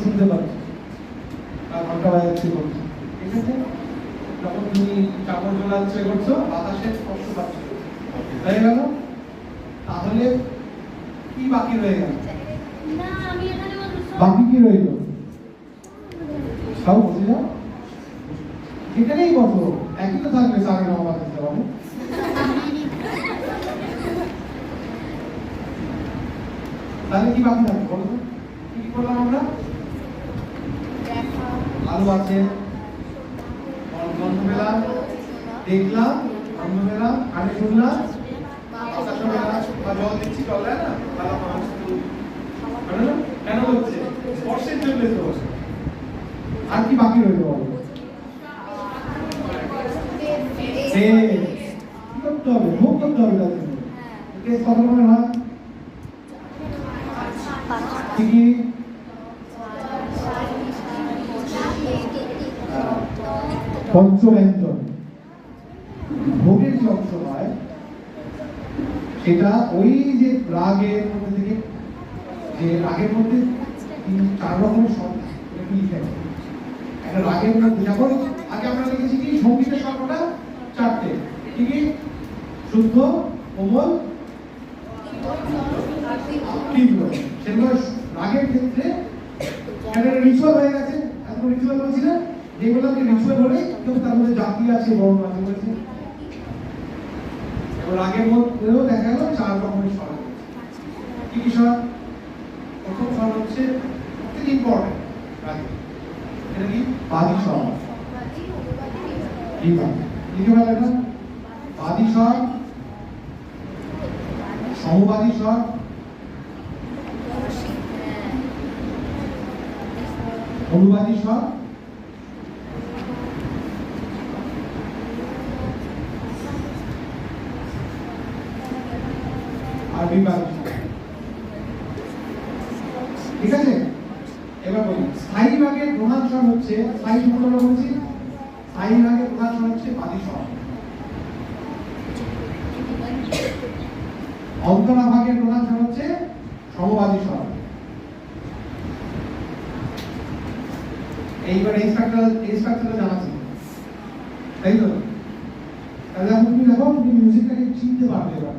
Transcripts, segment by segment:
শুনতে পাচ্ছ, আর ঘন্টা বাজাচ্ছে করছো, ঠিক আছে? যখন তুমি কাপড় ঝোলাচ্ছে করছো, বাতাসের স্পর্শ পাচ্ছ, হয়ে গেল? তাহলে কি বাকি রয়ে গেল? বাকি কি রইল? সব বসে যাও, এখানেই বসো, একই তো থাকবে সাড়ে 9 বাজতে বাবু। তাহলে কি বাকি থাকবে বলো তো? কি করলাম আমরা? আলো আছে, গন্ধ পেলাম, দেখলাম, গন্ধ পেলাম, কানে শুনলাম, বাতাস পেলাম, বা জল দিচ্ছি চলে না, তাহলে আমার কেন হচ্ছে? স্পর্শের জন্য তো। আর কি বাকি রইল বলো? কি করতে হবে? ভোগ করতে হবে তার জন্য। টেস্ট কত রকমের হয়? কি পঞ্চব্যঞ্জন। ভোগের যে অংশ হয় সেটা ওই যে রাগের মধ্যে থেকে, যে রাগের মধ্যে 4 রকমের স্বর লিখে, একটা রাগের মধ্যে যেমন আগে আমরা লিখেছি কি সঙ্গীতের স্বরটা 4টে, কি কি? শুদ্ধ, কোমল, তীব্র। সেগুলো রাগের ক্ষেত্রে একটা রিচুয়াল হয়ে গেছে। এত রিচুয়াল বলছি না, যেগুলো রিচুয়াল হলে কেউ তার মধ্যে জাতি আছে, বর্ণ আছে বলছে। এবার রাগের মধ্যেও দেখা গেল 4 রকমের স্বর। কি কি স্বর? প্রথম স্বর হচ্ছে খুব ইম্পর্টেন্ট রাগে, এটা কি? বাদী স্বর। লিখে ফেলে না? বাদী স্বর, সমবাদী স্বর, অনুবাদী স্বর, আর বিবাদী স্বর। ঠিক আছে? এবার বলি স্থায়ী ভাগের প্রধান স্বর হচ্ছে, স্থায়ী শব্দটা বলছি, স্থায়ী ভাগের প্রধান স্বর হচ্ছে বাদী স্বর। অন্তরা ভাগের প্রধান স্বর হচ্ছে সমবাদী স্বর। এইবার এই স্ট্রাকচারটা জানা ছিল, তাই তো? তাহলে এখন তুমি দেখো, তুমি মিউজিকটাকে চিনতে পারবে। এবার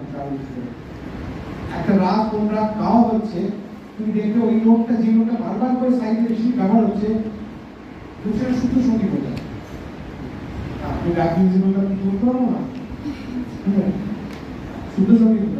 একটা রাগ কোন রাগ গাওয়া হচ্ছে, তুমি দেখবে ওই নোটটা, যে নোটটা বারবার করে সাইডে বেশি ব্যবহার হচ্ছে, সেটা শুদ্ধ সঙ্গীত হয়ে যায়। আপনি রাগ মিউজিক বলতে কি বলতে পারবো না? শুদ্ধ সঙ্গীত